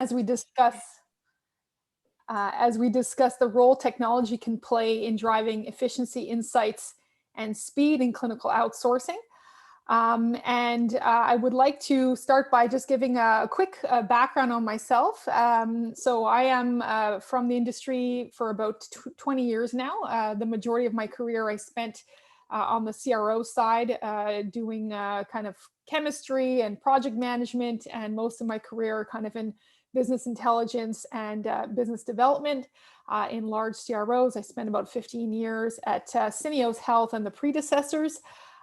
as we discuss the role technology can play in driving efficiency, insights, and speed in clinical outsourcing. I would like to start by just giving a quick background on myself. So I am from the industry for about 20 years now. The majority of my career I spent on the CRO side, doing kind of chemistry and project management, and most of my career kind of in business intelligence and business development in large CROs. I spent about 15 years at Syneos Health and the predecessors.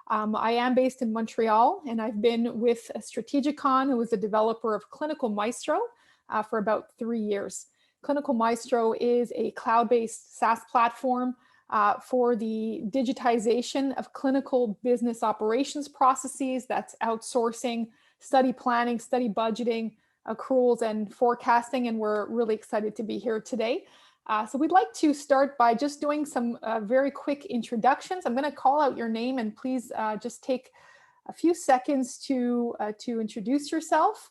I am based in Montreal, and I've been with Strategikon, who is the developer of Clinical Maestro, for about 3 years. Clinical Maestro is a cloud-based SaaS platform for the digitization of clinical business operations processes. That's outsourcing, study planning, study budgeting, accruals, and forecasting. And we're really excited to be here today. So we'd like to start by just doing some very quick introductions. I'm going to call out your name, and please just take a few seconds to introduce yourself.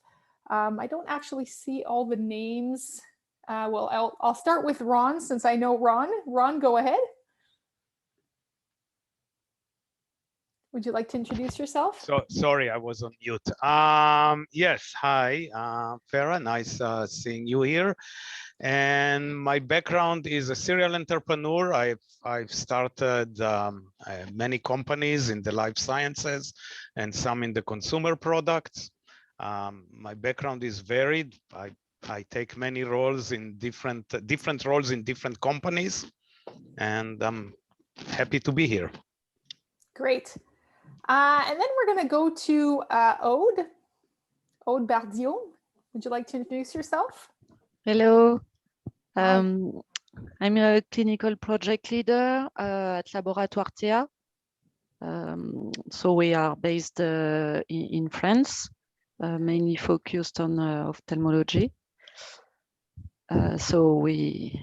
I don't actually see all the names. Well, I'll start with Ron, since I know Ron. Ron, go ahead. Would you like to introduce yourself? So sorry, I was on mute. Yes, hi, Farah. Nice seeing you here. And my background is a serial entrepreneur. I've started many companies in the life sciences and some in the consumer products. My background is varied. I take many roles in different roles in different companies, and I'm happy to be here. Great. And then we're going to go to Aude Bardiot. Would you like to introduce yourself? Hello. I'm a clinical project leader at Laboratoire TEA. So we are based in France, mainly focused on ophthalmology. So we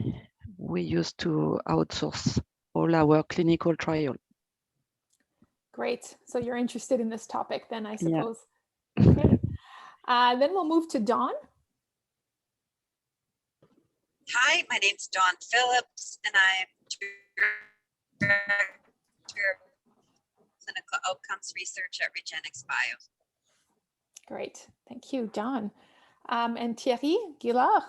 used to outsource all our clinical trial. Great. So you're interested in this topic then, I suppose. Yeah. Okay. Then we'll move to Dawn. Hi, my name's Dawn Phillips, and I'm Director of Clinical Outcomes Research at Regenix Bio. Great. Thank you, Dawn. And Thierry Guillard.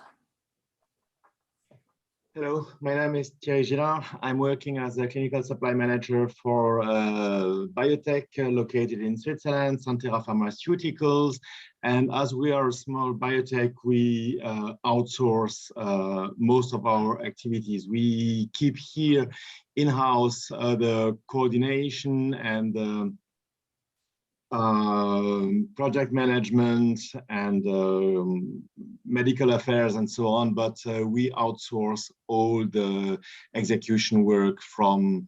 Hello, my name is Thierry Guillard. I'm working as a clinical supply manager for biotech located in Switzerland, Santhera Pharmaceuticals. And as we are a small biotech, we outsource most of our activities. We keep here in-house the coordination and project management and medical affairs and so on, but we outsource all the execution work from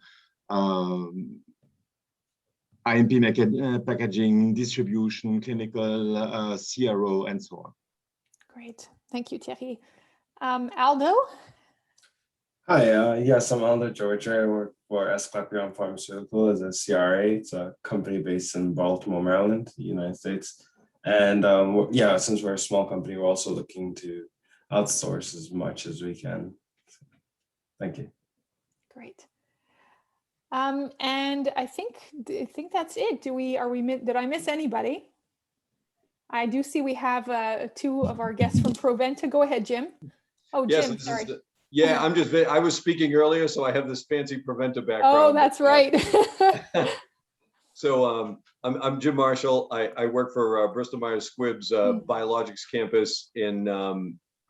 IMP packaging, distribution, clinical, CRO, and so on. Great. Thank you, Thierry. Aldo? Hi, yes, I'm Aldo Georgia. I work for Esclapion Pharmaceutical as a CRA. It's a company based in Baltimore, Maryland, the United States. And yeah, since we're a small company, we're also looking to outsource as much as we can. So, thank you. Great. And I think that's it. Did I miss anybody? I do see we have two of our guests from Proventa. Go ahead, Jim. Oh, yes, Jim, sorry. Yeah, I was speaking earlier, so I have this fancy Proventa background. Oh, that's right. So I'm Jim Marshall. I work for Bristol Myers Squibb's biologics campus in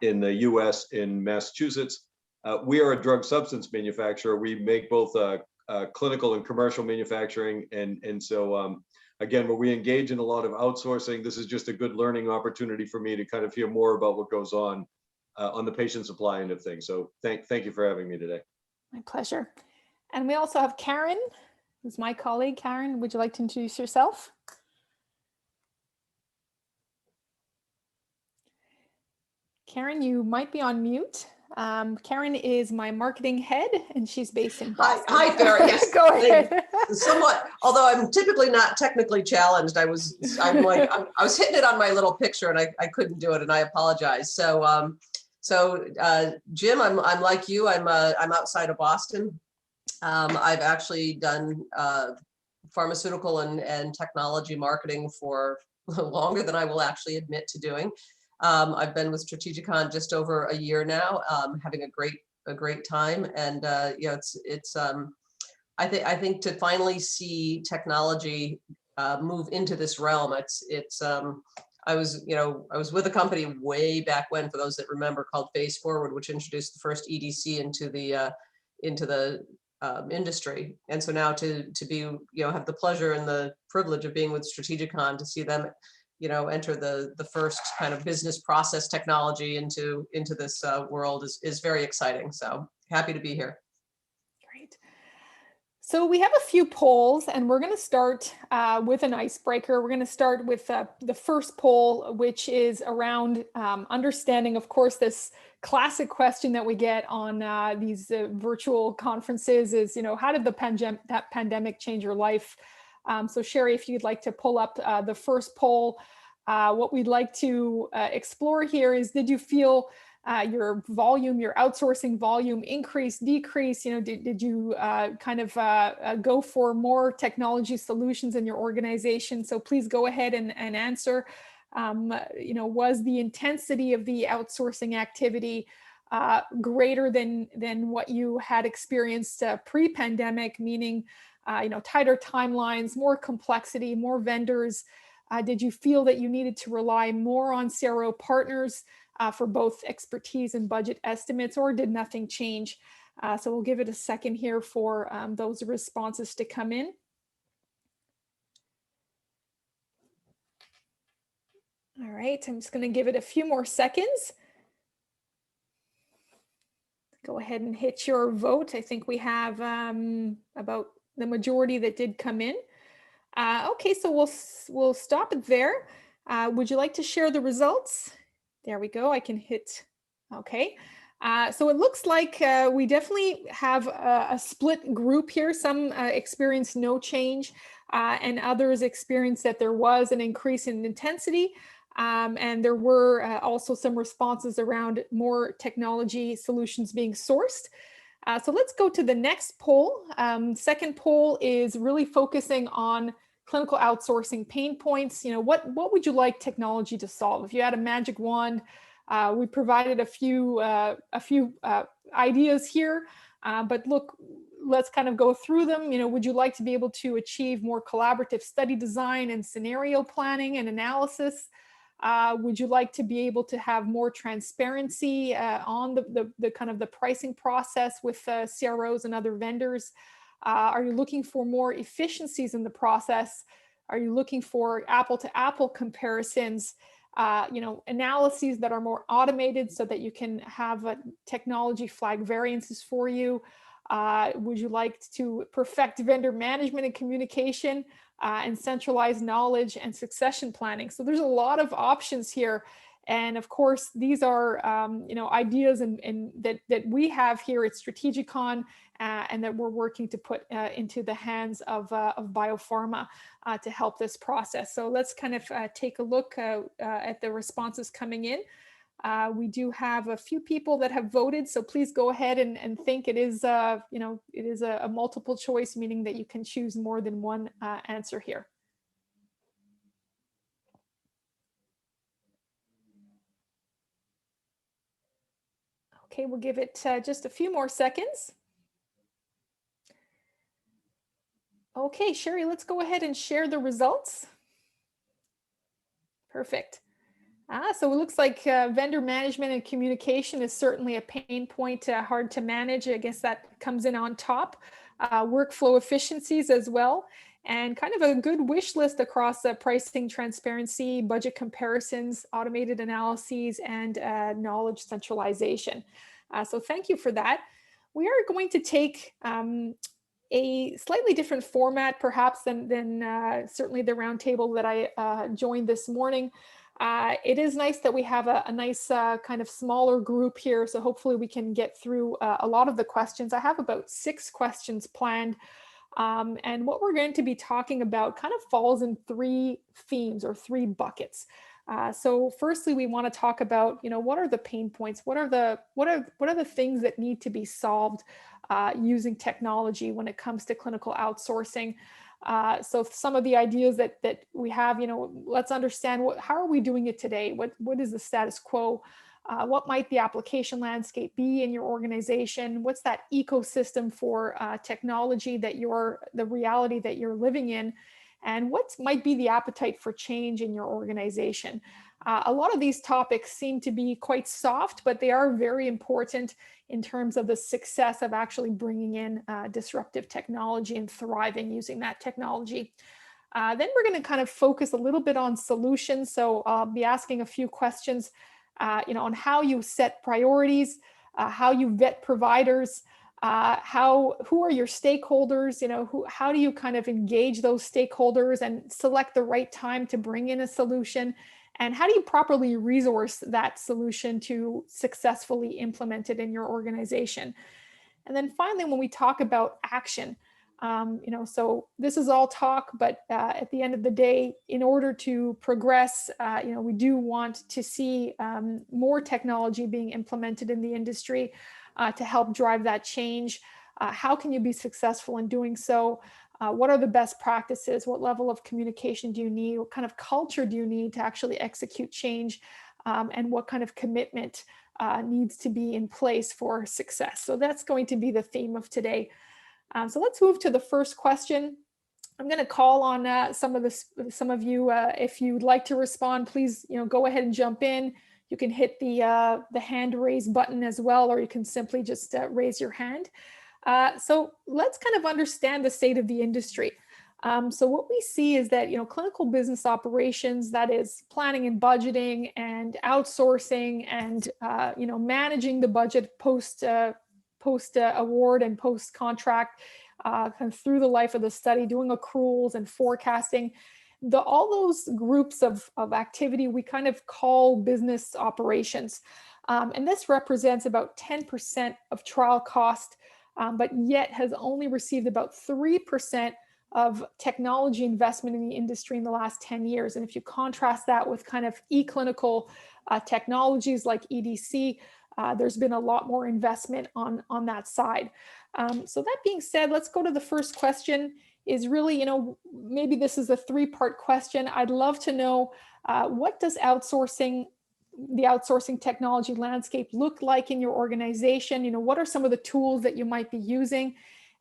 the US in Massachusetts. We are a drug substance manufacturer. We make both clinical and commercial manufacturing. And so again, when we engage in a lot of outsourcing, this is just a good learning opportunity for me to kind of hear more about what goes on the patient supply end of things. So thank you for having me today. My pleasure. And we also have Karen, who's my colleague. Karen, would you like to introduce yourself? Karen, you might be on mute. Karen is my marketing head, and she's based in Boston. Hi, Farah. Yes, go ahead. Somewhat, although I'm typically not technically challenged, I was hitting it on my little picture, and I couldn't do it, and I apologize. So, Jim, I'm like you. I'm outside of Boston. I've actually done pharmaceutical and technology marketing for longer than I will actually admit to doing. I've been with Strategikon just over a year now, having a great time, and I think to finally see technology move into this realm, I was with a company way back when, for those that remember, called Phase Forward, which introduced the first EDC into the industry. And so now to be, have the pleasure and the privilege of being with Strategikon, to see them, enter the first kind of business process technology into this world is very exciting. So happy to be here. Great. So we have a few polls, and we're going to start with an icebreaker. We're going to start with the first poll, which is around understanding, of course, this classic question that we get on these virtual conferences is, how did that pandemic change your life? So Sherry, if you'd like to pull up the first poll, what we'd like to explore here is, did you feel your outsourcing volume increase, decrease? Did you go for more technology solutions in your organization? So please go ahead and answer. Was the intensity of the outsourcing activity greater than what you had experienced pre-pandemic, meaning tighter timelines, more complexity, more vendors? Did you feel that you needed to rely more on CRO partners for both expertise and budget estimates, or did nothing change? So we'll give it a second here for those responses to come in. All right, I'm just going to give it a few more seconds. Go ahead and hit your vote. I think we have about the majority that did come in. Okay, so we'll stop it there. Would you like to share the results? There we go. I can hit. Okay. So it looks like we definitely have a split group here. Some experienced no change, and others experienced that there was an increase in intensity. And there were also some responses around more technology solutions being sourced. So let's go to the next poll. Second poll is really focusing on clinical outsourcing pain points. What would you like technology to solve? If you had a magic wand, we provided a few ideas here, but look, let's kind of go through them. Would you like to be able to achieve more collaborative study design and scenario planning and analysis? Would you like to be able to have more transparency on the kind of the pricing process with CROs and other vendors? Are you looking for more efficiencies in the process? Are you looking for apple-to-apple comparisons? Analyses that are more automated so that you can have technology flag variances for you? Would you like to perfect vendor management and communication and centralize knowledge and succession planning? So there's a lot of options here. And of course, these are ideas and that we have here at Strategikon and that we're working to put into the hands of biopharma to help this process. So let's kind of take a look at the responses coming in. We do have a few people that have voted, so please go ahead and think. It is it is a multiple choice, meaning that you can choose more than one answer here. Okay, we'll give it just a few more seconds. Okay, Sherry, let's go ahead and share the results. Perfect. So it looks like vendor management and communication is certainly a pain point, hard to manage. I guess that comes in on top. Workflow efficiencies as well, and kind of a good wish list across pricing transparency, budget comparisons, automated analyses, and knowledge centralization. So thank you for that. We are going to take a slightly different format, perhaps, than certainly the roundtable that I joined this morning. It is nice that we have a nice kind of smaller group here, so hopefully we can get through a lot of the questions. I have about 6 questions planned, and what we're going to be talking about kind of falls in 3 themes or 3 buckets. So firstly, we want to talk about, what are the pain points? What are the things that need to be solved using technology when it comes to clinical outsourcing? So some of the ideas that we have, let's understand how are we doing it today? What is the status quo? What might the application landscape be in your organization? What's that ecosystem for technology the reality that you're living in? And what might be the appetite for change in your organization? A lot of these topics seem to be quite soft, but they are very important in terms of the success of actually bringing in disruptive technology and thriving using that technology. Then we're going to kind of focus a little bit on solutions. So I'll be asking a few questions, on how you set priorities, how you vet providers, who are your stakeholders, how do you kind of engage those stakeholders and select the right time to bring in a solution, and how do you properly resource that solution to successfully implement it in your organization? And then finally, when we talk about action, so this is all talk, but at the end of the day, in order to progress, we do want to see more technology being implemented in the industry to help drive that change. How can you be successful in doing so? What are the best practices? What level of communication do you need? What kind of culture do you need to actually execute change? And what kind of commitment needs to be in place for success? So that's going to be the theme of today. So let's move to the first question. I'm going to call on some of you. If you'd like to respond, please go ahead and jump in. You can hit the hand raise button as well, or you can simply just raise your hand. So let's kind of understand the state of the industry. So what we see is that clinical business operations, that is planning and budgeting and outsourcing and managing the budget post award and post contract, kind of through the life of the study, doing accruals and forecasting. All those groups of activity we kind of call business operations. And this represents about 10% of trial cost, but yet has only received about 3% of technology investment in the industry in the last 10 years. And if you contrast that with kind of e-clinical technologies like EDC, there's been a lot more investment on that side. So that being said, let's go to the first question. Is really, maybe this is a 3-part question. I'd love to know what does the outsourcing technology landscape look like in your organization? What are some of the tools that you might be using?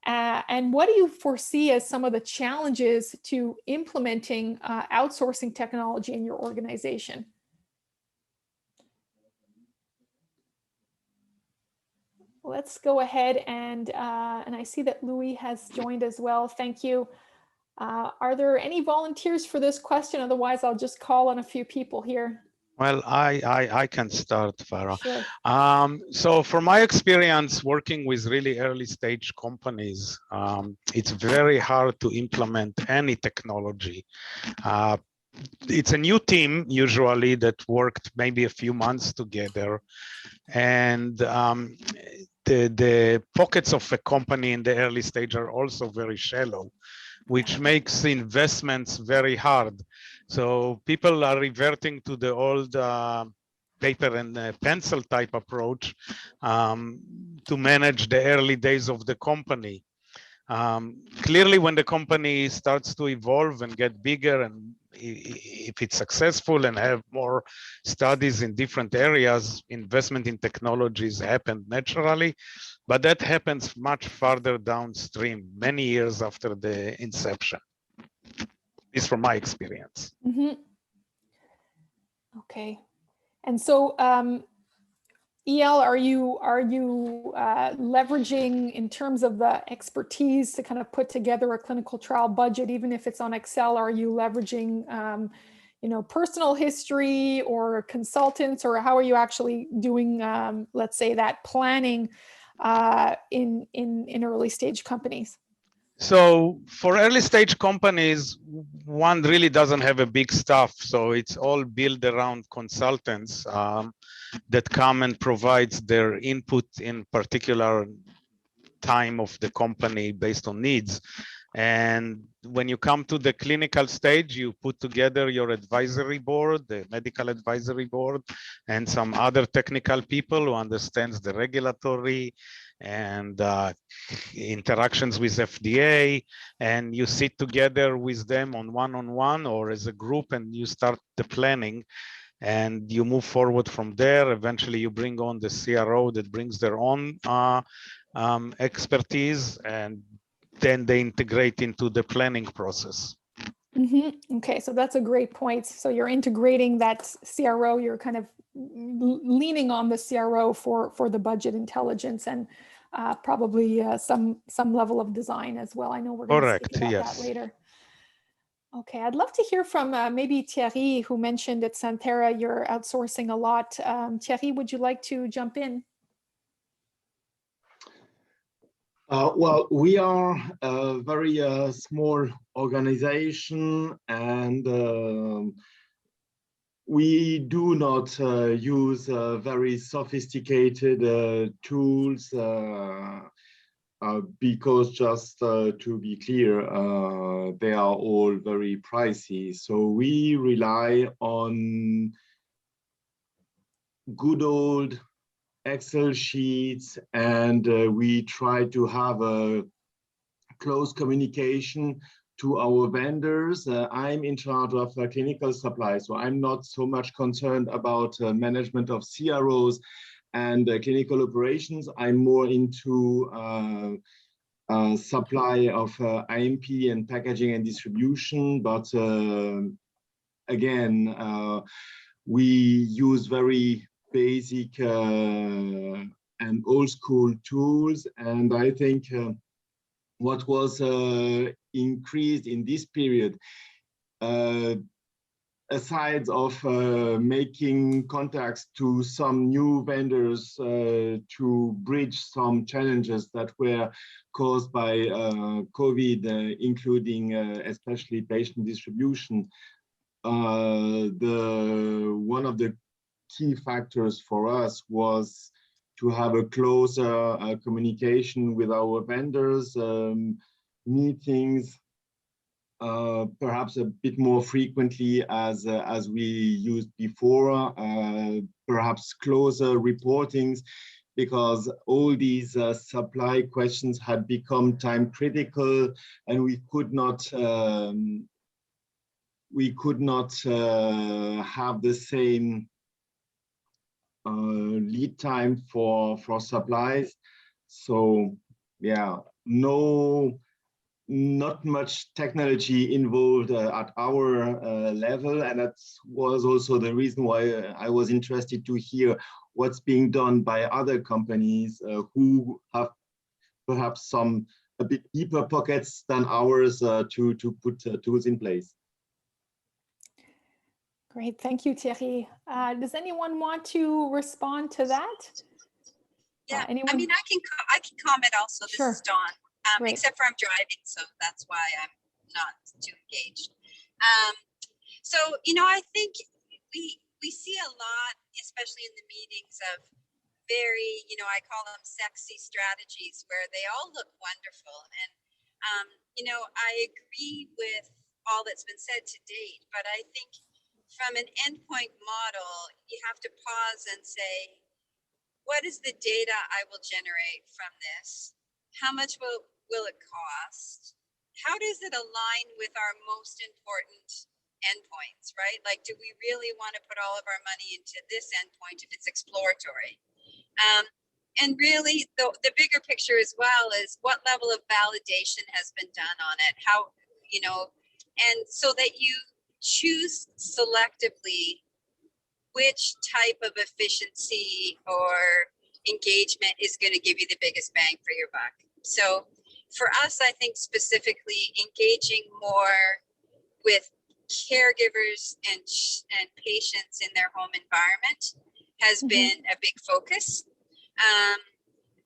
And what do you foresee as some of the challenges to implementing outsourcing technology in your organization? Let's go ahead and I see that Louis has joined as well. Thank you. Are there any volunteers for this question? Otherwise, I'll just call on a few people here. Well, I can start, Farah. Sure. So from my experience working with really early stage companies, it's very hard to implement any technology. It's a new team usually that worked maybe a few months together, and the pockets of a company in the early stage are also very shallow, which makes investments very hard. So people are reverting to the old paper and pencil type approach to manage the early days of the company. Clearly, when the company starts to evolve and get bigger, and if it's successful and have more studies in different areas, investment in technologies happen naturally, but that happens much farther downstream, many years after the inception. Is from my experience. Mm-hmm. Okay, and so EL, are you leveraging in terms of the expertise to kind of put together a clinical trial budget, even if it's on Excel? Are you leveraging personal history or consultants, or how are you actually doing, let's say, that planning in early stage companies? So for early stage companies, one really doesn't have a big staff. So it's all built around consultants that come and provides their input in particular time of the company based on needs. And when you come to the clinical stage, you put together your advisory board, the medical advisory board, and some other technical people who understands the regulatory and interactions with FDA, and you sit together with them on one-on-one or as a group, and you start the planning, and you move forward from there. Eventually, you bring on the CRO that brings their own expertise, and then they integrate into the planning process. Mm-hmm. Okay, so that's a great point. So you're integrating that CRO, you're kind of leaning on the CRO for the budget intelligence and probably some level of design as well. I know we're going to speak about that later. Okay, I'd love to hear from maybe Thierry, who mentioned at Santhera you're outsourcing a lot. Thierry, would you like to jump in? Well, we are a very small organization, and we do not use very sophisticated tools because, just to be clear, they are all very pricey. So we rely on good old Excel sheets, and we try to have a close communication to our vendors. I'm in charge of clinical supply, so I'm not so much concerned about management of CROs and clinical operations. I'm more into supply of IMP and packaging and distribution, but again, we use very basic and old school tools. And I think what was increased in this period, aside of making contacts to some new vendors to bridge some challenges that were caused by COVID, including especially patient distribution, one of the key factors for us was to have a closer communication with our vendors, meetings, perhaps a bit more frequently as we used before, perhaps closer reportings, because all these supply questions had become time critical, and we could not have the same lead time for supplies. So yeah, not much technology involved at our level, and that was also the reason why I was interested to hear what's being done by other companies who have perhaps a bit deeper pockets than ours to put tools in place. Great, thank you, Thierry. Does anyone want to respond to that? Yeah, anyone? I mean, I can comment also. This Sure. is Dawn, except for I'm driving, so that's why I'm not too engaged. So, you know, I think we see a lot, especially in the meetings, of very, you know, I call them sexy strategies where they all look wonderful. And, you know, I agree with all that's been said to date, but I think from an endpoint model, you have to pause and say, what is the data I will generate from this? How much will it cost? How does it align with our most important endpoints, right? Like, do we really want to put all of our money into this endpoint if it's exploratory? And really, the bigger picture as well is what level of validation has been done on it, how, you know, and so that you choose selectively which type of efficiency or engagement is going to give you the biggest bang for your buck. So for us, I think specifically engaging more with caregivers and patients in their home environment has been a big focus.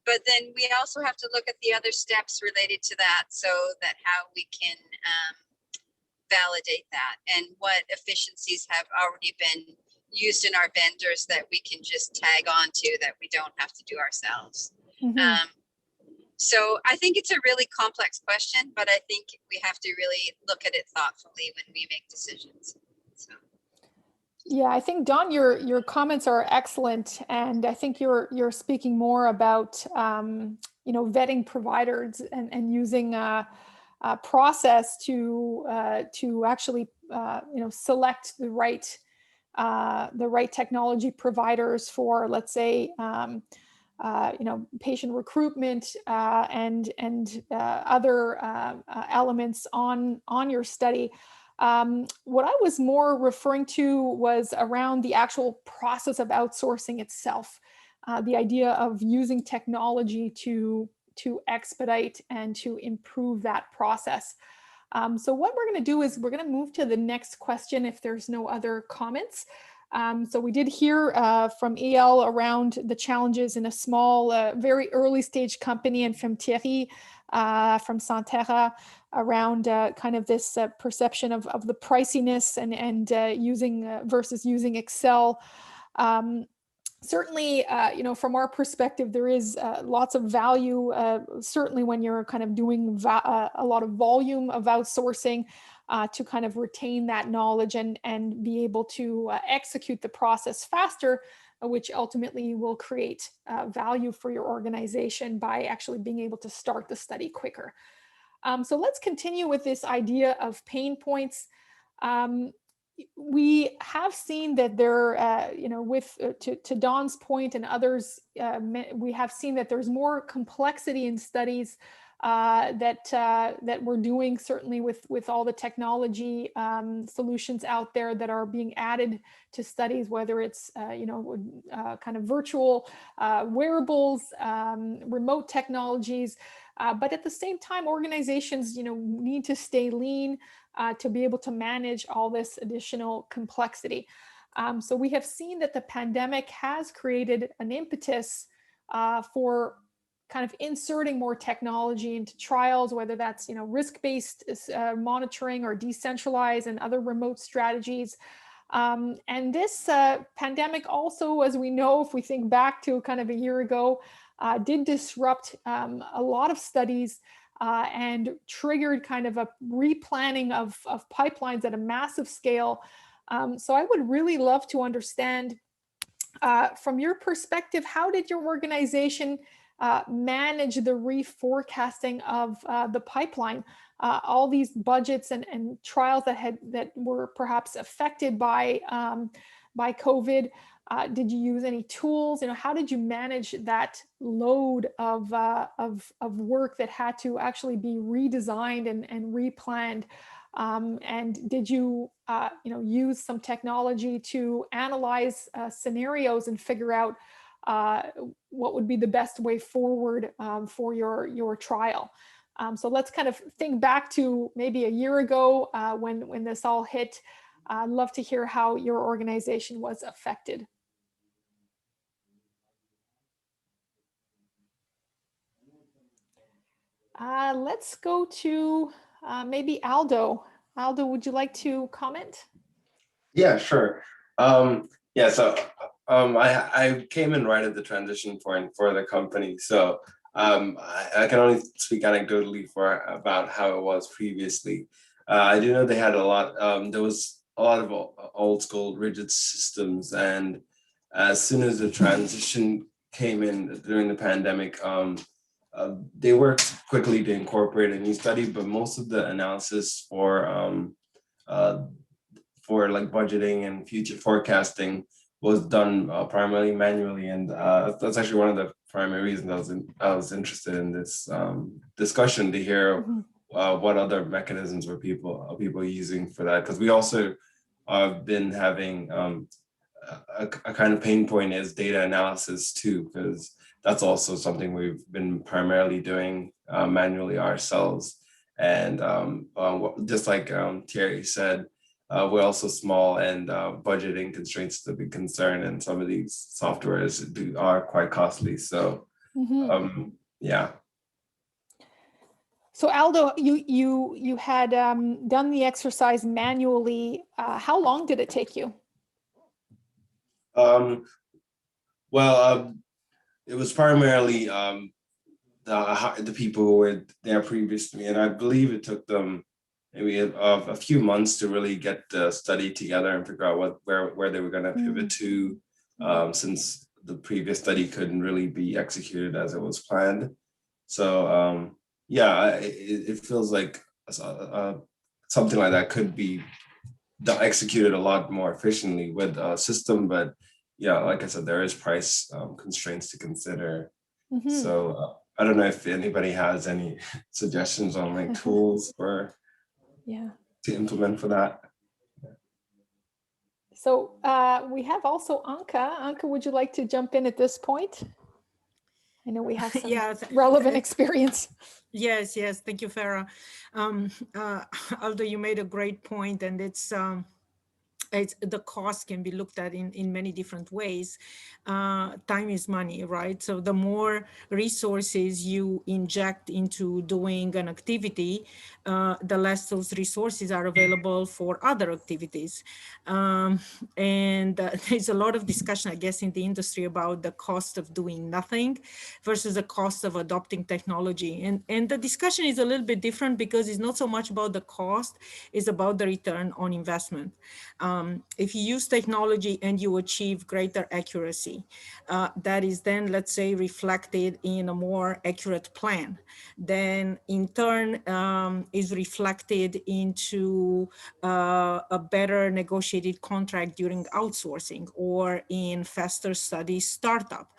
but then we also have to look at the other steps related to that, so that how we can validate that, and what efficiencies have already been used in our vendors that we can just tag on to, that we don't have to do ourselves. So I think it's a really complex question, but I think we have to really look at it thoughtfully when we make decisions. So. Yeah, I think, Dawn, your comments are excellent, and I think you're speaking more about vetting providers and using a process to actually select the right technology providers for, let's say, patient recruitment and other elements on your study. What I was more referring to was around the actual process of outsourcing itself, the idea of using technology to expedite and to improve that process. So what we're going to do is we're going to move to the next question if there's no other comments. So we did hear from EL around the challenges in a small, very early stage company, and from Thierry from Santerra around kind of this perception of the priciness and using versus using Excel. Certainly, from our perspective, there is lots of value, certainly when you're kind of doing a lot of volume of outsourcing, to kind of retain that knowledge and be able to execute the process faster, which ultimately will create value for your organization by actually being able to start the study quicker. So let's continue with this idea of pain points. We have seen that there, to Dawn's point and others, we have seen that there's more complexity in studies that we're doing, certainly with all the technology solutions out there that are being added to studies, whether it's kind of virtual wearables, remote technologies, but at the same time, organizations need to stay lean to be able to manage all this additional complexity. So we have seen that the pandemic has created an impetus for kind of inserting more technology into trials, whether that's risk-based monitoring or decentralized and other remote strategies. And this pandemic also, as we know, if we think back to kind of a year ago, did disrupt a lot of studies and triggered kind of a replanning of pipelines at a massive scale. So I would really love to understand from your perspective, how did your organization manage the reforecasting of the pipeline? All these budgets and trials that were perhaps affected by COVID. Did you use any tools? How did you manage that load of work that had to actually be redesigned and replanned? And did you use some technology to analyze scenarios and figure out what would be the best way forward for your trial? So let's kind of think back to maybe a year ago when this all hit. I'd love to hear how your organization was affected. Let's go to maybe Aldo. Aldo, would you like to comment? Yeah, sure. So I came in right at the transition point for the company. So I can only speak anecdotally about how it was previously. I do know they had a lot, there was a lot of old school rigid systems. And as soon as the transition came in during the pandemic, they worked quickly to incorporate a new study, but most of the analysis for like budgeting and future forecasting was done primarily manually, and that's actually one of the primary reasons I was interested in this discussion, to hear what other mechanisms were people using for that, because we also have been having a kind of pain point is data analysis too, because that's also something we've been primarily doing manually ourselves. And just like Thierry said, we're also small, and budgeting constraints is a big concern, and some of these softwares are quite costly. So Yeah. So Aldo, you had done the exercise manually. How long did it take you? Well, it was primarily the people who were there previous to me, and I believe it took them maybe a few months to really get the study together and figure out where they were going to pivot to, since the previous study couldn't really be executed as it was planned. So yeah, it feels like something like that could be executed a lot more efficiently with a system, but yeah, like I said, there is price constraints to consider. So I don't know if anybody has any suggestions on like tools for to implement for that. So we have also Anka. Anka, would you like to jump in at this point? I know we have some relevant experience. Yes, thank you, Farah. Aldo, you made a great point, and it's the cost can be looked at in many different ways. Time is money, right? So the more resources you inject into doing an activity, the less those resources are available for other activities. And there's a lot of discussion, I guess, in the industry about the cost of doing nothing versus the cost of adopting technology. And the discussion is a little bit different because it's not so much about the cost, it's about the return on investment. If you use technology and you achieve greater accuracy, that is then, let's say, reflected in a more accurate plan, then in turn is reflected into a better negotiated contract during outsourcing or in faster study startup.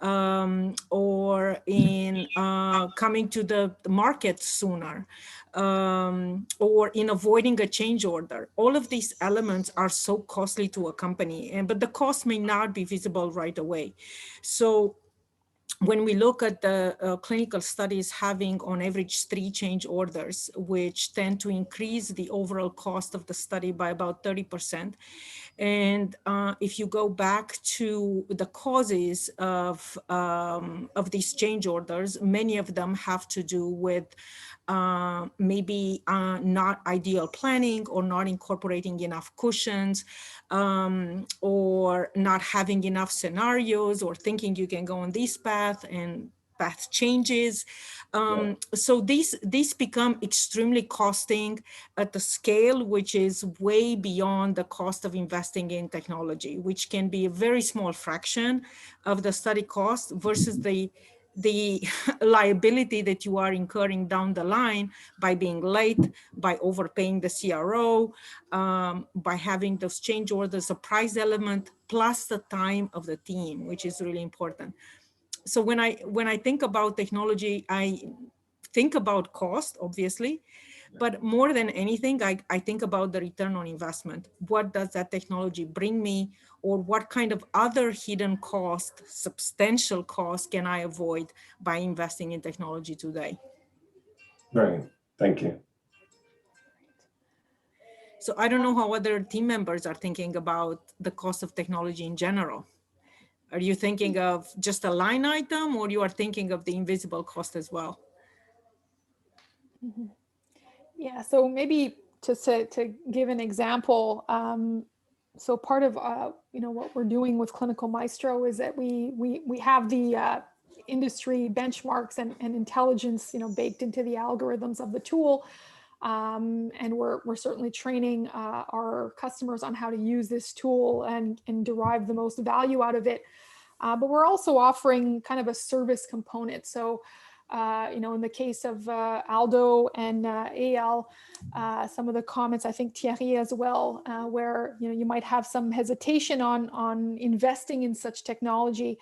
Or in coming to the market sooner, or in avoiding a change order. All of these elements are so costly to a company, but the cost may not be visible right away. So when we look at the clinical studies having on average 3 change orders, which tend to increase the overall cost of the study by about 30%. And if you go back to the causes of these change orders, many of them have to do with maybe not ideal planning or not incorporating enough cushions, or not having enough scenarios, or thinking you can go on this path and path changes. So these become extremely costing at the scale, which is way beyond the cost of investing in technology, which can be a very small fraction of the study cost versus the liability that you are incurring down the line by being late, by overpaying the CRO, by having those change orders, a price element, plus the time of the team, which is really important. So when I think about technology, I think about cost, obviously, but more than anything, I think about the return on investment. What does that technology bring me, or what kind of other hidden cost, substantial cost can I avoid by investing in technology today? Right, thank you. So I don't know how other team members are thinking about the cost of technology in general. Are you thinking of just a line item, or you are thinking of the invisible cost as well? Yeah, so maybe to give an example, so part of what we're doing with Clinical Maestro is that we have the industry benchmarks and intelligence baked into the algorithms of the tool, and we're certainly training our customers on how to use this tool and derive the most value out of it. But we're also offering kind of a service component. So in the case of Aldo and AL, some of the comments, I think Thierry as well, where you might have some hesitation on investing in such technology.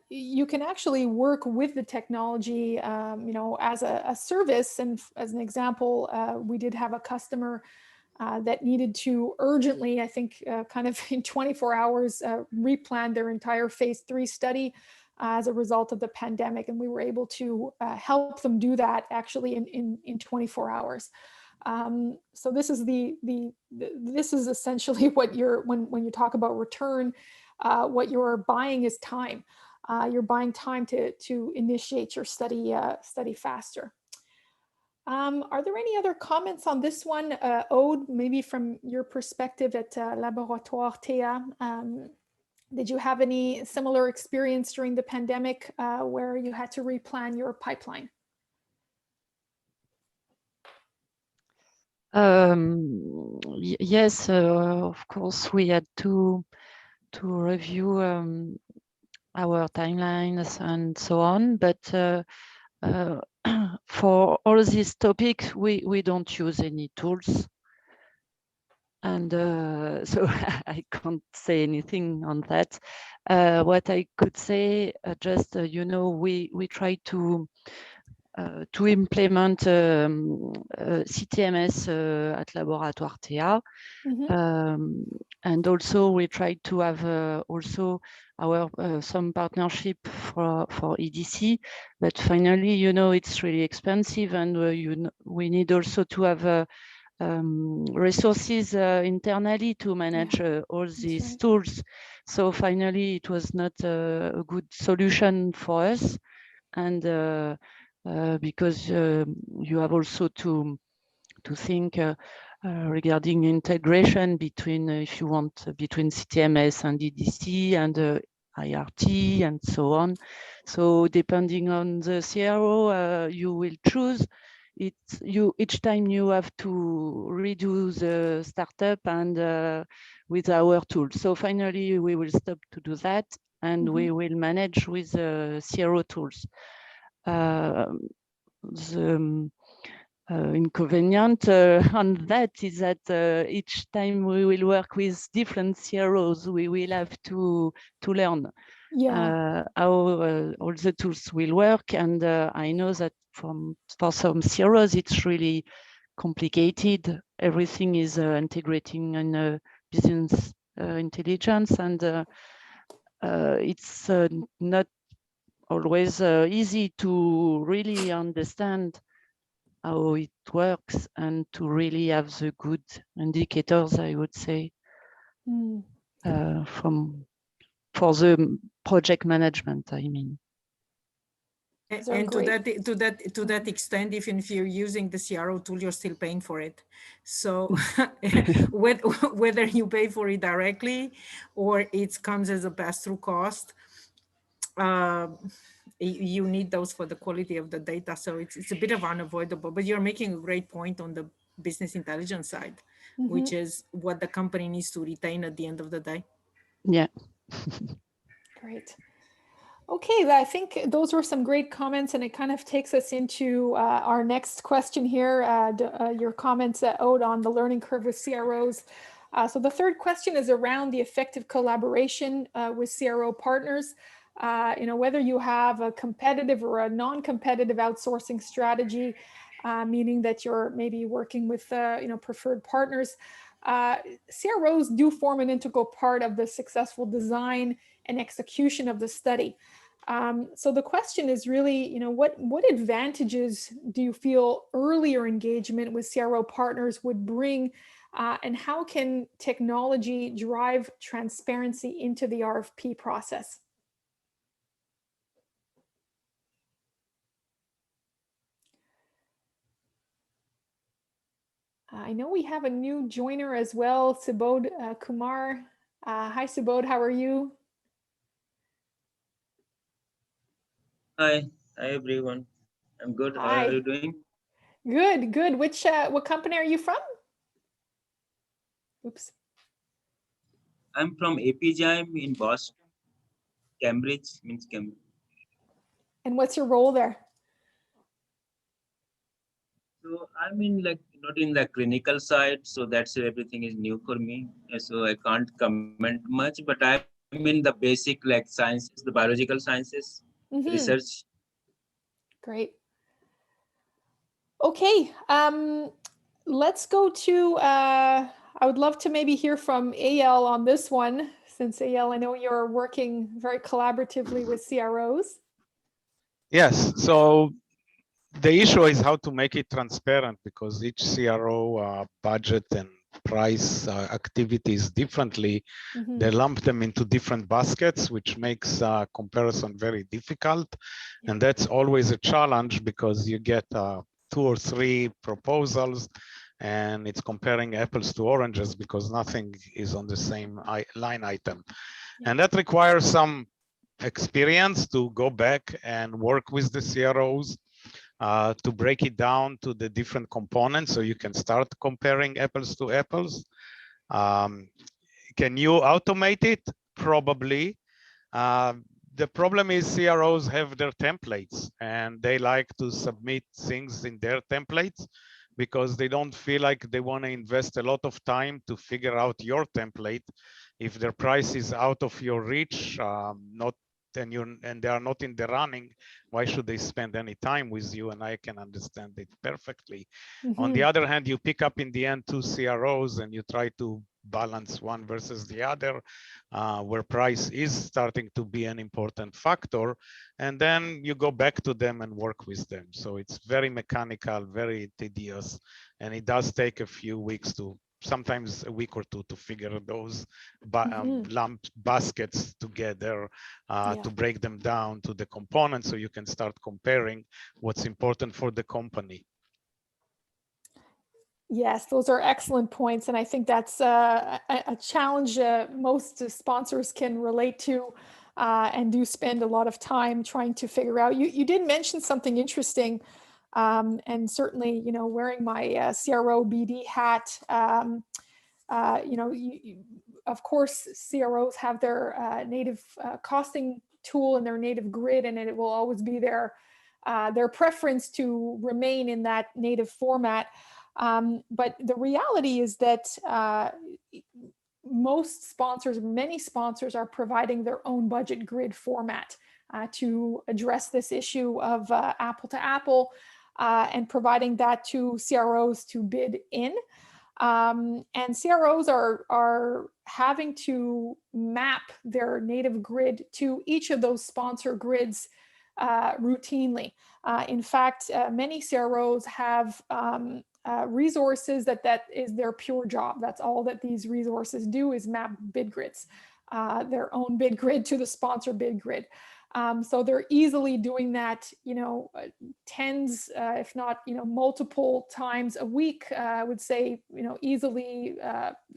You can actually work with the technology, as a service. And as an example, we did have a customer that needed to urgently, I think, kind of in 24 hours, replan their entire phase 3 study as a result of the pandemic, and we were able to help them do that actually in 24 hours. So this is this is essentially what you're when you talk about return, what you're buying is time. you're buying time to initiate your study faster. Are there any other comments on this one, Aude, maybe from your perspective at Laboratoire TEA? Did you have any similar experience during the pandemic where you had to replan your pipeline? Yes, of course, we had to review our timelines and so on, but for all these topics, we don't use any tools. And so I can't say anything on that. What I could say, just, you know, we try to implement CTMS at Laboratoire TEA. And also we try to have also our some partnership for EDC, but finally, you know, it's really expensive, and we need also to have resources internally to manage all these tools. So finally, it was not a good solution for us, and because you have also to think regarding integration between, if you want, between CTMS and EDC and IRT and so on. So depending on the CRO you will choose, each time you have to redo the startup and with our tools. So finally we will stop to do that, and we will manage with CRO tools. The inconvenient on that is that each time we will work with different CROs, we will have to learn how all the tools will work. And I know that for some CROs, it's really complicated. Everything is integrating in business intelligence, and it's not always easy to really understand how it works and to really have the good indicators, I would say, for the project management, I mean. And to that extent, even if you're using the CRO tool, you're still paying for it. So whether you pay for it directly or it comes as a pass-through cost, you need those for the quality of the data. So it's a bit of unavoidable, but you're making a great point on the business intelligence side, which is what the company needs to retain at the end of the day. Yeah. Great. Okay, I think those were some great comments, and it kind of takes us into our next question here, your comments, Aude, on the learning curve with CROs. So the third question is around the effective collaboration with CRO partners. You know, whether you have a competitive or a non-competitive outsourcing strategy, meaning that you're maybe working with you know, preferred partners. CROs do form an integral part of the successful design and execution of the study. So the question is really, you know, what advantages do you feel earlier engagement with CRO partners would bring, and how can technology drive transparency into the RFP process? I know we have a new joiner as well, Subodh Kumar. Hi, Subodh, how are you? Hi everyone. I'm good. How are you doing? Good, good. What company are you from? Oops. I'm from APGIM in Boston, Cambridge, means Cambridge. And what's your role there? So I'm in not in the clinical side, so that's everything is new for me. So I can't comment much, but I'm in the basic sciences, the biological sciences, research. Great. Okay, let's go to, I would love to maybe hear from Eyal on this one, since Eyal, I know you're working very collaboratively with CROs. Yes, so the issue is how to make it transparent, because each CRO budget and price activities differently, they lump them into different baskets, which makes comparison very difficult. And that's always a challenge because you get 2 or 3 proposals and it's comparing apples to oranges because nothing is on the same line item. And that requires some experience to go back and work with the CROs to break it down to the different components so you can start comparing apples to apples. Can you automate it? Probably. The problem is CROs have their templates and they like to submit things in their templates because they don't feel like they want to invest a lot of time to figure out your template. If their price is out of your reach, and they are not in the running, why should they spend any time with you? And I can understand it perfectly. On the other hand, you pick up in the end 2 CROs and you try to balance one versus the other, where price is starting to be an important factor. And then you go back to them and work with them. So it's very mechanical, very tedious, and it does take a few weeks to, sometimes a week or 2 to figure those lump baskets together, to break them down to the components so you can start comparing what's important for the company. Yes, those are excellent points. And I think that's a challenge most sponsors can relate to and do spend a lot of time trying to figure out. You did mention something interesting. And certainly, you know, wearing my CRO BD hat, you know, of course, CROs have their native costing tool and their native grid, and it will always be their preference to remain in that native format. But the reality is that most sponsors, many sponsors are providing their own budget grid format to address this issue of apple to apple and providing that to CROs to bid in. And CROs are having to map their native grid to each of those sponsor grids routinely. In fact, many CROs have resources that is their pure job. That's all that these resources do, is map bid grids, their own bid grid to the sponsor bid grid. So they're easily doing that, you know, tens, if not, you know, multiple times a week. I would say, you know, easily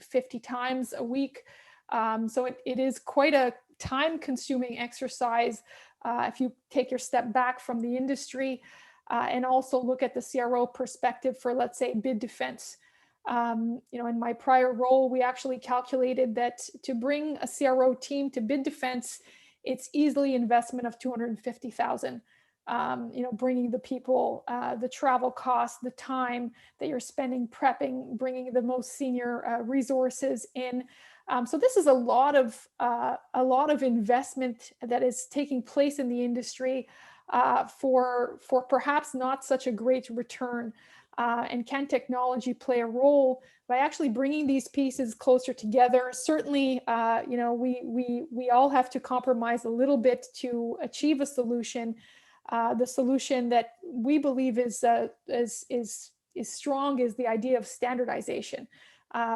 50 times a week. So it is quite a time-consuming exercise if you take your step back from the industry and also look at the CRO perspective for, let's say, bid defense. You know, in my prior role, we actually calculated that to bring a CRO team to bid defense, it's easily investment of $250,000. You know, bringing the people, the travel costs, the time that you're spending prepping, bringing the most senior resources in. So this is a lot of investment that is taking place in the industry for perhaps not such a great return. And can technology play a role by actually bringing these pieces closer together? Certainly, you know, we all have to compromise a little bit to achieve a solution. The solution that we believe is strong is the idea of standardization,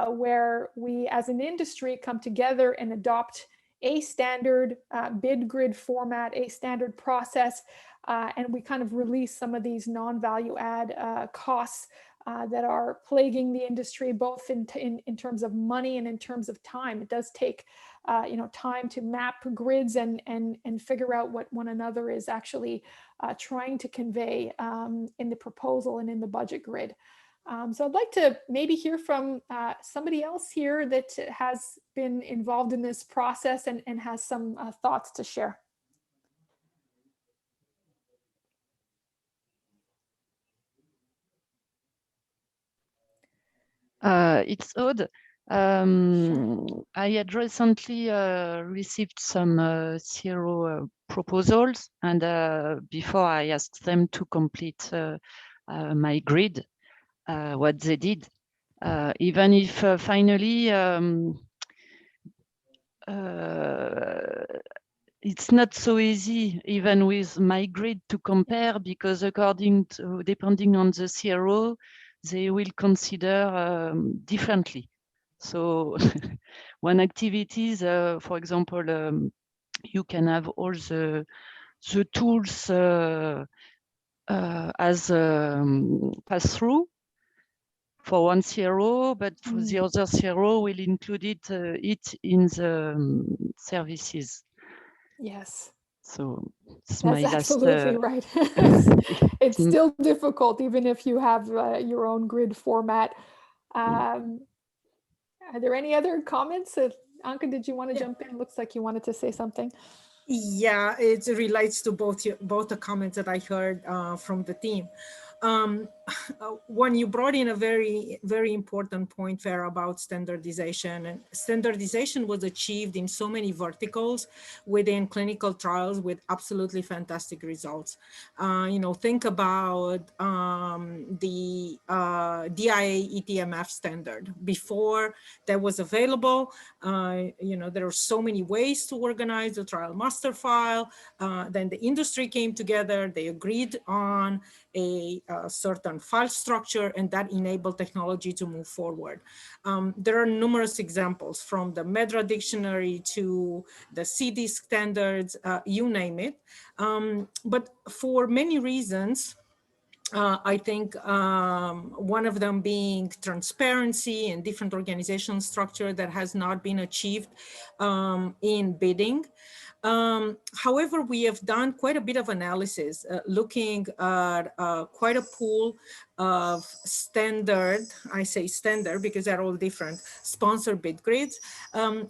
where we as an industry come together and adopt a standard bid grid format, a standard process, and we kind of release some of these non-value add costs that are plaguing the industry, both in terms of money and in terms of time. It does take you know, time to map grids and figure out what one another is actually trying to convey in the proposal and in the budget grid. So I'd like to maybe hear from somebody else here that has been involved in this process and has some thoughts to share. It's odd. I had recently received some CRO proposals, and before I asked them to complete my grid, what they did, even if finally it's not so easy, even with my grid, to compare, because depending on the CRO, they will consider differently So one activities, for example, you can have all the tools as pass-through for one CRO, but for the other CRO will include it in the services. Yes. So it's That's my last. absolutely right. It's still difficult, even if you have your own grid format. Are there any other comments? Anka, did you want to jump in? Looks like you wanted to say something. Yeah, it relates to both the comments that I heard from the team. When you brought in a very, very important point, Farah, about standardization, and standardization was achieved in so many verticals within clinical trials with absolutely fantastic results. Think about the DIA ETMF standard. Before that was available, there are so many ways to organize the trial master file. Then the industry came together, they agreed on a certain file structure, and that enabled technology to move forward. There are numerous examples, from the MEDRA dictionary to the CD standards, you name it. But for many reasons, I think one of them being transparency and different organizational structure that has not been achieved in bidding. However, we have done quite a bit of analysis looking at quite a pool of standard, I say standard because they're all different, sponsored bid grids,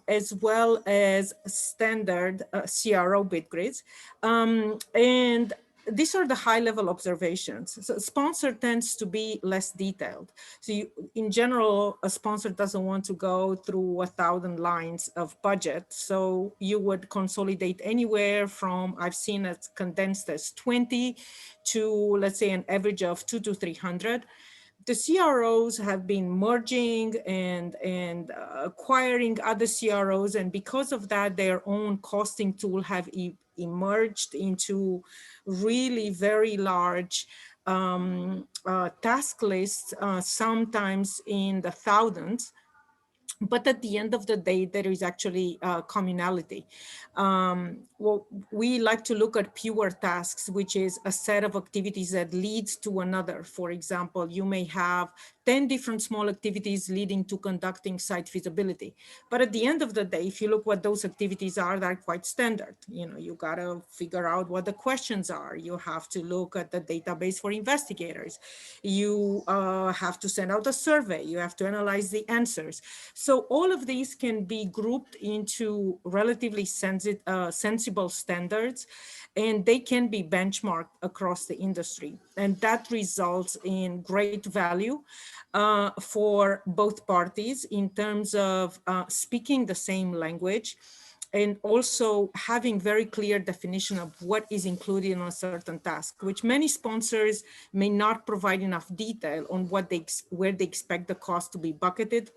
as well as standard CRO bid grids. And these are the high-level observations. So sponsor tends to be less detailed. So in general, a sponsor doesn't want to go through 1,000 lines of budget. So you would consolidate anywhere from, I've seen it condensed as 20 to, let's say, an average of 200 to 300. The CROs have been merging and acquiring other CROs, and because of that, their own costing tool have emerged into really very large task lists, sometimes in the thousands. But at the end of the day, there is actually communality. Well, we like to look at pure tasks, which is a set of activities that leads to another. For example, you may have 10 different small activities leading to conducting site feasibility. But at the end of the day, if you look what those activities are, they're quite standard. You gotta figure out what the questions are. You have to look at the database for investigators. You have to send out a survey. You have to analyze the answers. So all of these can be grouped into relatively sensible standards, and they can be benchmarked across the industry. And that results in great value for both parties in terms of speaking the same language, and also having very clear definition of what is included in a certain task, which many sponsors may not provide enough detail on where they expect the cost to be bucketed.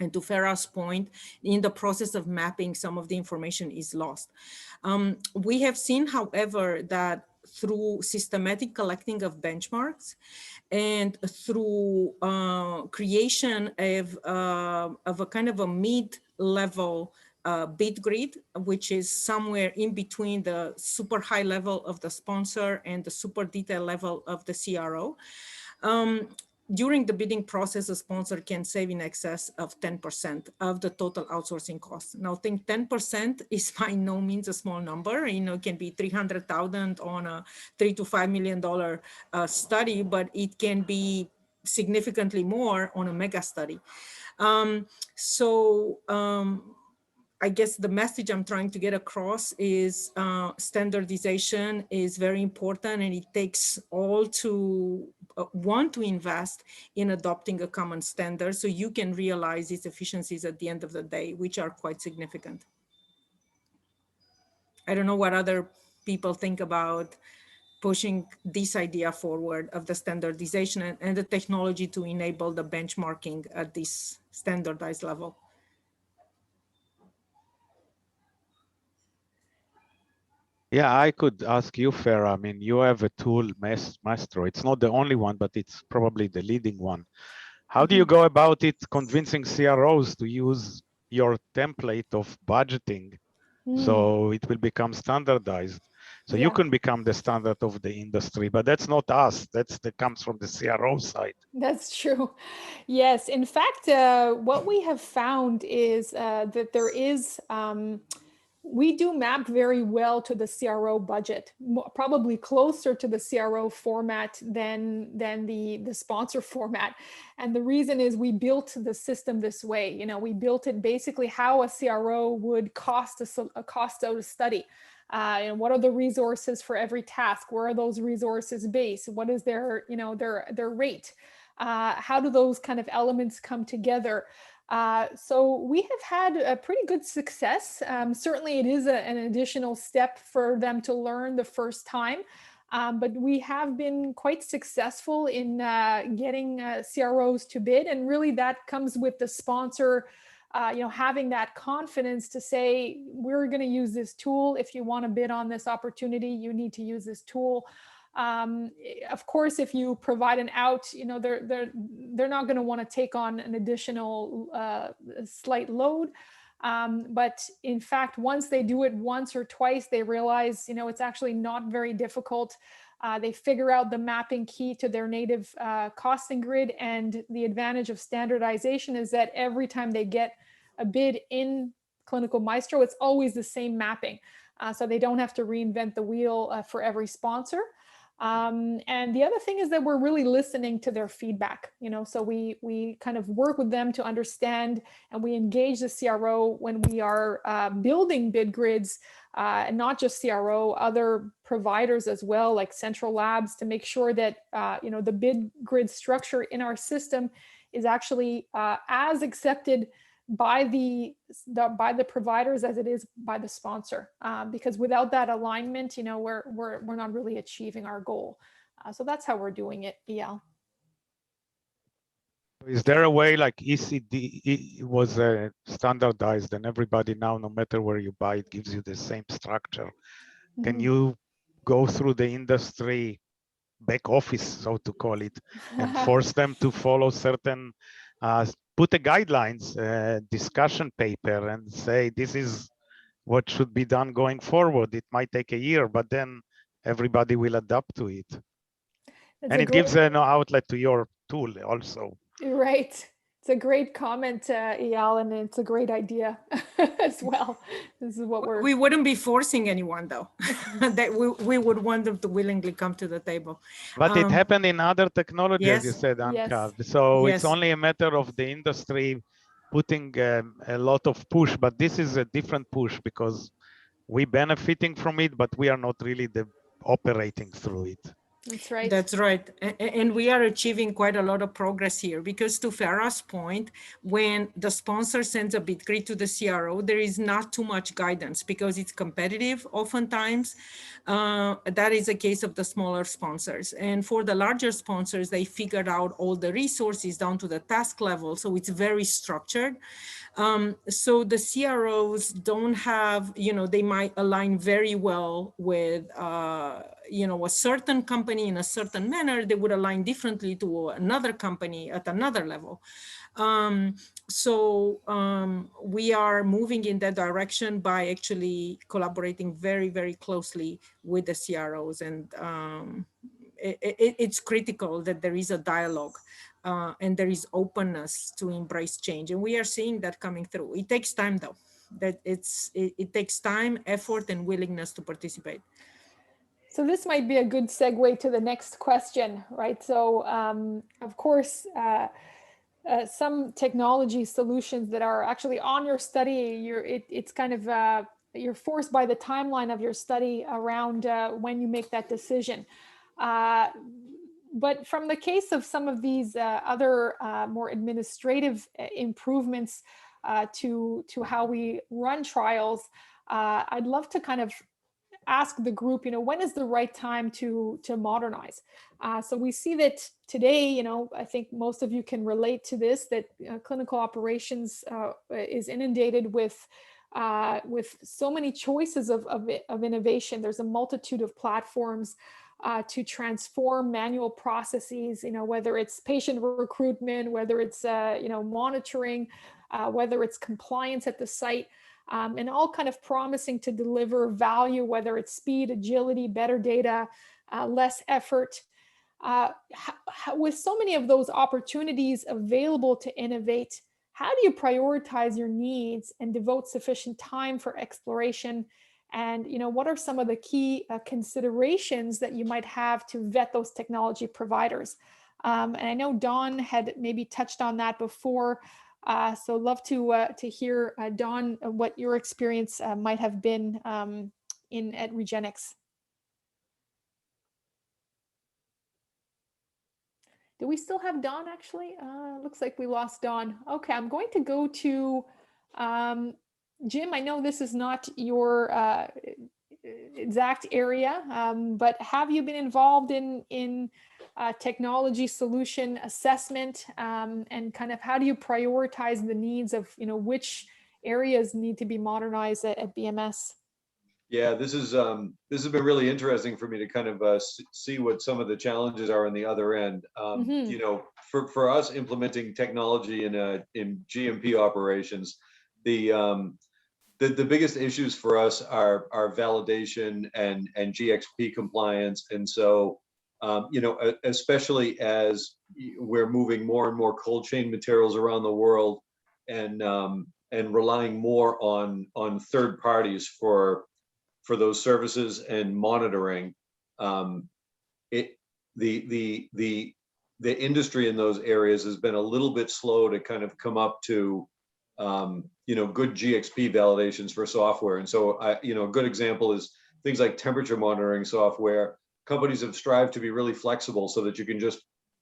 And to Farah's point, in the process of mapping, some of the information is lost. We have seen, however, that through systematic collecting of benchmarks and through creation of a kind of a mid-level bid grid, which is somewhere in between the super high level of the sponsor and the super detailed level of the CRO. During the bidding process, a sponsor can save in excess of 10% of the total outsourcing costs. Now, think 10% is by no means a small number. It can be 300,000 on a $3 to $5 million study, but it can be significantly more on a mega study. I guess the message I'm trying to get across is standardization is very important, and it takes all to want to invest in adopting a common standard so you can realize its efficiencies at the end of the day, which are quite significant. I don't know what other people think about pushing this idea forward of the standardization and the technology to enable the benchmarking at this standardized level. Yeah, I could ask you, Farah. I mean, you have a tool, Maestro. It's not the only one, but it's probably the leading one. How do you go about it convincing CROs to use your template of budgeting so it will become standardized? So you can become the standard of the industry, but that's not us. That comes from the CRO side. That's true. Yes. In fact, what we have found is that there is, we do map very well to the CRO budget, probably closer to the CRO format than the sponsor format. And the reason is we built the system this way. You know, we built it basically how a CRO would cost out a study. And what are the resources for every task? Where are those resources based? What is their, you know, their rate? How do those kind of elements come together? So we have had a pretty good success. Certainly it is an additional step for them to learn the first time, but we have been quite successful in getting CROs to bid, and really that comes with the sponsor you know, having that confidence to say, we're going to use this tool. If you want to bid on this opportunity, you need to use this tool. Of course, if you provide an out, you know, they're not going to want to take on an additional slight load. But in fact, once they do it once or twice, they realize, you know, it's actually not very difficult. They figure out the mapping key to their native costing grid. And the advantage of standardization is that every time they get a bid in Clinical Maestro, it's always the same mapping. So they don't have to reinvent the wheel for every sponsor. And the other thing is that we're really listening to their feedback, you know, so we kind of work with them to understand, and we engage the CRO when we are building bid grids, and not just CRO, other providers as well, like central labs, to make sure that, you know, the bid grid structure in our system is actually as accepted by the providers as it is by the sponsor, because without that alignment, you know, we're not really achieving our goal. So that's how we're doing it, EL. Is there a way like ECD was standardized and everybody now, no matter where you buy it, gives you the same structure? Can you go through the industry back office, so to call it, and force them to follow certain put a guidelines, discussion paper, and say this is what should be done going forward? It might take a year, but then everybody will adapt to it. And it gives an outlet to your tool also. Right. It's a great comment, Eyal, and it's a great idea as well. This is what we wouldn't be forcing anyone, though. That we would want them to willingly come to the table. But it happened in other technologies, as you said, Anka. Yes. So it's only a matter of the industry putting a lot of push, but this is a different push because we're benefiting from it, but we are not really operating through it. That's right. That's right. And we are achieving quite a lot of progress here, because to Farah's point, when the sponsor sends a bid grid to the CRO, there is not too much guidance because it's competitive oftentimes. That is the case of the smaller sponsors. And for the larger sponsors, they figured out all the resources down to the task level. So it's very structured. So the CROs don't have, you know, they might align very well with, you know, a certain company in a certain manner. They would align differently to another company at another level. We are moving in that direction by actually collaborating very, very closely with the CROs. And it's critical that there is a dialogue and there is openness to embrace change. And we are seeing that coming through. It takes time, though. That it takes time, effort, and willingness to participate. So this might be a good segue to the next question, right? So of course, some technology solutions that are actually on your study, it's kind of, you're forced by the timeline of your study around when you make that decision. But from the case of some of these other more administrative improvements to how we run trials, I'd love to kind of ask the group, you know, when is the right time to modernize? So we see that today, you know, I think most of you can relate to this, that clinical operations is inundated with so many choices of innovation. There's a multitude of platforms. to transform manual processes, whether it's patient recruitment, whether it's, monitoring, whether it's compliance at the site, and all kind of promising to deliver value, whether it's speed, agility, better data, less effort. With so many of those opportunities available to innovate, how do you prioritize your needs and devote sufficient time for exploration? And what are some of the key considerations that you might have to vet those technology providers? And I know Dawn had maybe touched on that before, so love to hear, Dawn, what your experience might have been at Regenix. Do we still have Dawn, actually? Looks like we lost Dawn. Okay, I'm going to go to Jim. I know this is not your exact area, but have you been involved in technology solution assessment, and kind of how do you prioritize the needs of which areas need to be modernized at BMS? Yeah, this has been really interesting for me to kind of see what some of the challenges are on the other end. For us implementing technology in GMP operations, the biggest issues for us are validation and GXP compliance, and so especially as we're moving more and more cold chain materials around the world, and relying more on third parties for those services and monitoring. The industry in those areas has been a little bit slow to kind of come up to good GXP validations for software. And so a good example is things like temperature monitoring software. Companies have strived to be really flexible so that you can just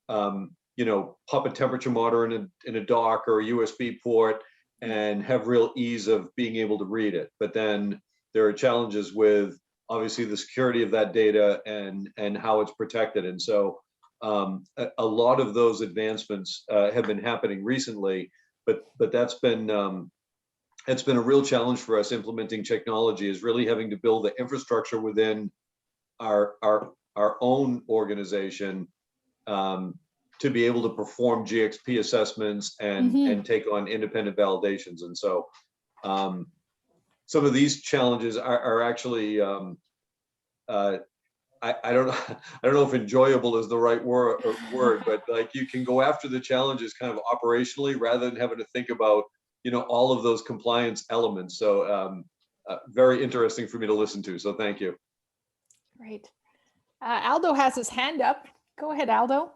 pop a temperature monitor in a dock or a USB port and have real ease of being able to read it. But then there are challenges with obviously the security of that data and how it's protected. And so a lot of those advancements have been happening recently, but that's been a real challenge for us implementing technology, is really having to build the infrastructure within our own organization to be able to perform GXP assessments and take on independent validations. And so some of these challenges are actually, I don't know if enjoyable is the right word, but like you can go after the challenges kind of operationally rather than having to think about, all of those compliance elements. So very interesting for me to listen to. So thank you. Great. Aldo has his hand up. Go ahead, Aldo.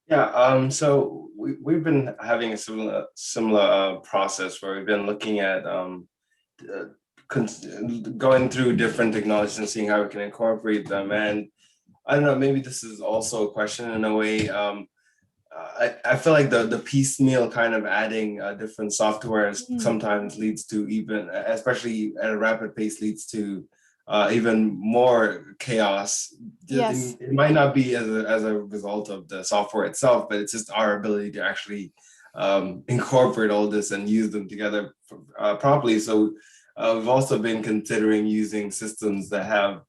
Yeah, so we've been having a similar process where we've been looking at going through different technologies and seeing how we can incorporate them. And I don't know, maybe this is also a question in a way. I feel like the piecemeal kind of adding different softwares sometimes leads to, even, especially at a rapid pace, leads to even more chaos. Yes. It might not be as a result of the software itself, but it's just our ability to actually incorporate all this and use them together properly. So we've also been considering using systems that have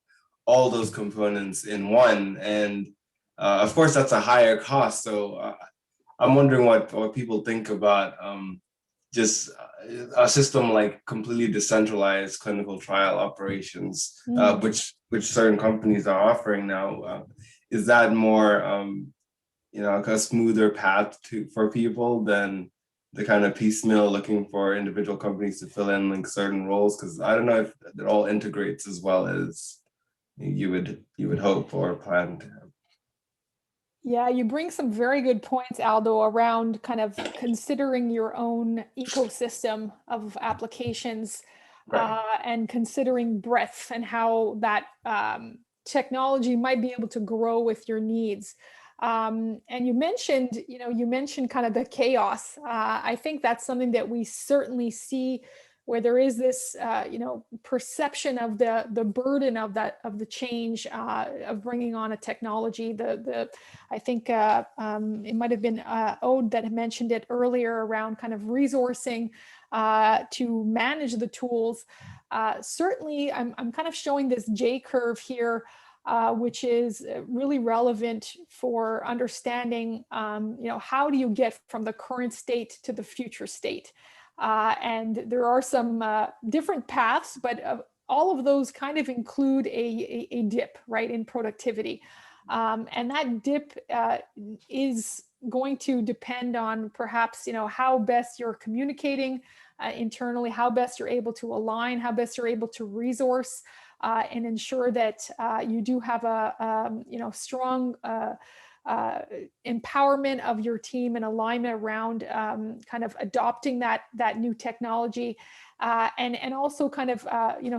all those components in one. And of course, that's a higher cost. So I'm wondering what people think about just a system like completely decentralized clinical trial operations, which certain companies are offering now. Is that more, a smoother path for people than the kind of piecemeal looking for individual companies to fill in like certain roles? Because I don't know if it all integrates as well as you would hope or plan to have. Yeah, you bring some very good points, Aldo, around kind of considering your own ecosystem of applications, right, and considering breadth and how that technology might be able to grow with your needs. And you mentioned kind of the chaos. I think that's something that we certainly see, where there is this, perception of the burden of the change of bringing on a technology. I think it might have been Ode that mentioned it earlier around kind of resourcing to manage the tools. Certainly, I'm kind of showing this J curve here which is really relevant for understanding, how do you get from the current state to the future state? And there are some different paths, but all of those kind of include a dip, right, in productivity. And that dip is going to depend on perhaps, how best you're communicating internally, how best you're able to align, how best you're able to resource and ensure that you do have a strong empowerment of your team and alignment around kind of adopting that new technology, and also kind of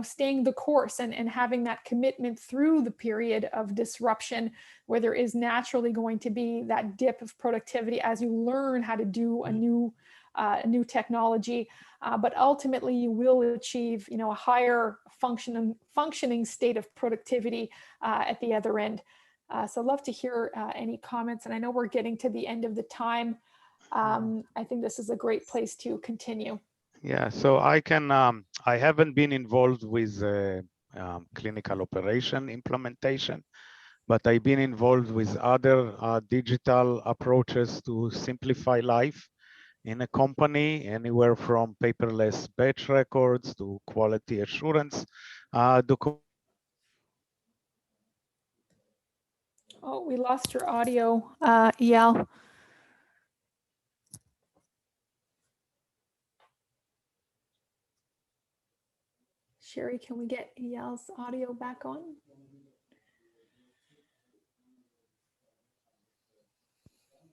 staying the course and having that commitment through the period of disruption, where there is naturally going to be that dip of productivity as you learn how to do a new technology, but ultimately you will achieve a higher functioning state of productivity at the other end. So I'd love to hear any comments, and I know we're getting to the end of the time. I think this is a great place to continue. Yeah, so I haven't been involved with clinical operation implementation, but I've been involved with other digital approaches to simplify life in a company, anywhere from paperless batch records to quality assurance documentation. Oh, we lost your audio, Eyal. Sherry, can we get Eyal's audio back on?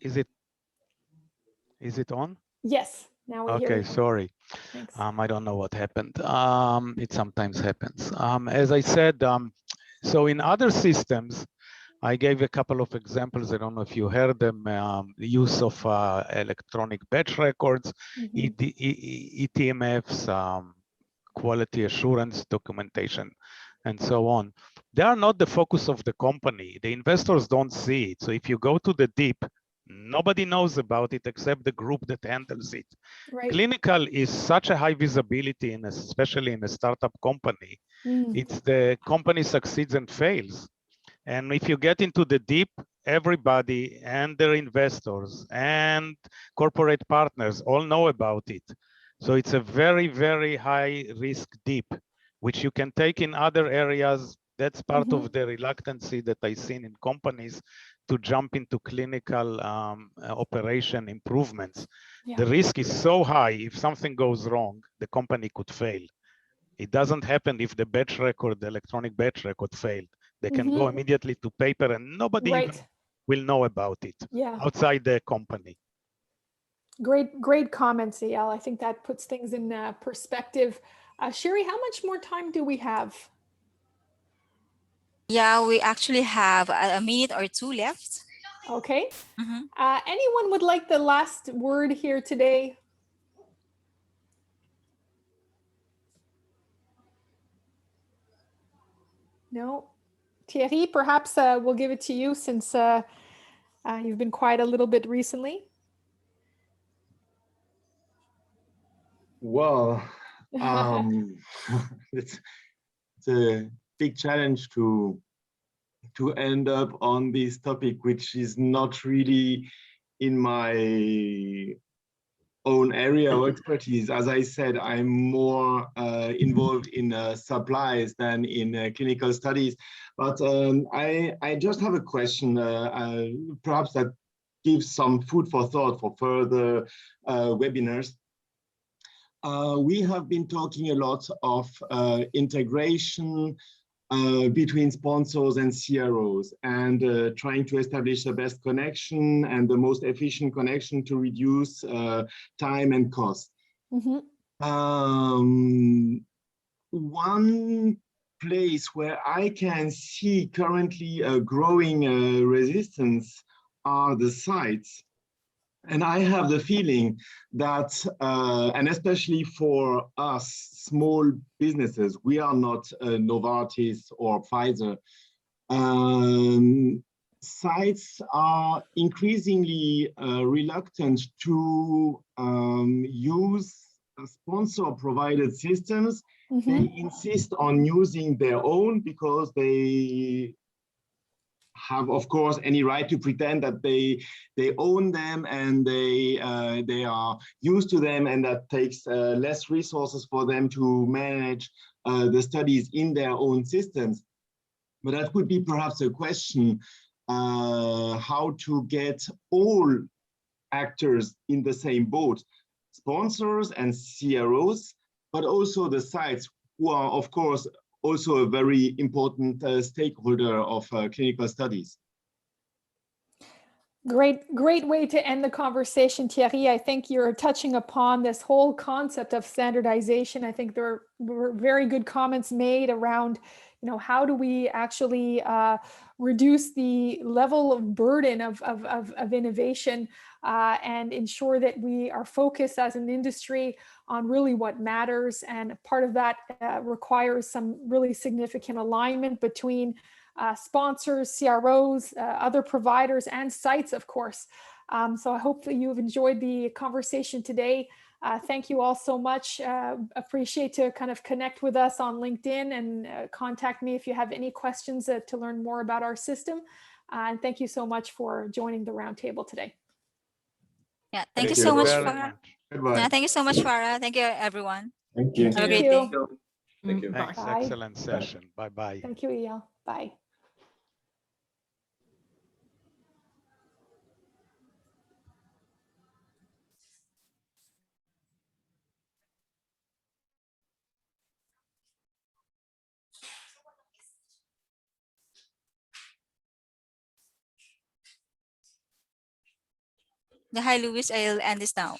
Is it on? Yes, now we hear you. Okay, sorry. Thanks. I don't know what happened. It sometimes happens. As I said, so in other systems, I gave a couple of examples. I don't know if you heard them. The use of electronic batch records, ETMFs, quality assurance documentation, and so on. They are not the focus of the company. The investors don't see it. So if you go to the deep, nobody knows about it except the group that handles it. Right. Clinical is such a high visibility, especially in a startup company. It's the company succeeds and fails. And if you get into the deep, everybody and their investors and corporate partners all know about it. So it's a very, very high risk deep, which you can take in other areas. That's part of the reluctancy that I seen in companies to jump into clinical operation improvements. Yeah. The risk is so high. If something goes wrong, the company could fail. It doesn't happen if the batch record, the electronic batch record failed. They can go immediately to paper and nobody even will know about it outside the company. Great comments, Eyal. I think that puts things in perspective. Sherry, how much more time do we have? Yeah, we actually have a minute or two left. Okay. Anyone would like the last word here today? No. Thierry, perhaps we'll give it to you since you've been quiet a little bit recently. Well, it's a big challenge to end up on this topic, which is not really in my own area of expertise. As I said, I'm more involved in supplies than in clinical studies. But I just have a question, perhaps that gives some food for thought for further webinars. We have been talking a lot of integration between sponsors and CROs, and trying to establish the best connection and the most efficient connection to reduce time and cost. One place where I can see currently a growing resistance are the sites. And I have the feeling that, and especially for us small businesses, we are not Novartis or Pfizer. Sites are increasingly reluctant to use sponsor-provided systems. They insist on using their own because they have, of course, any right to pretend that they own them and they are used to them, and that takes less resources for them to manage the studies in their own systems. But that would be perhaps a question, how to get all actors in the same boat, sponsors and CROs, but also the sites, who are, of course, also a very important stakeholder of clinical studies. Great way to end the conversation, Thierry. I think you're touching upon this whole concept of standardization. I think there were very good comments made around, how do we actually reduce the level of burden of innovation and ensure that we are focused as an industry on really what matters. And part of that requires some really significant alignment between sponsors, CROs, other providers, and sites, of course. So I hope that you've enjoyed the conversation today. Thank you all so much. Appreciate to kind of connect with us on LinkedIn and contact me if you have any questions to learn more about our system. And thank you so much for joining the roundtable today. Yeah, thank you so much, Farah. Goodbye. Yeah, thank you so much, Farah. Thank you, everyone. Thank you. Have a great day. Thank you. Thanks. Bye. Excellent session. Bye-bye. Thank you, Eyal. Bye. Yeah, hi, Luis. I'll end this now.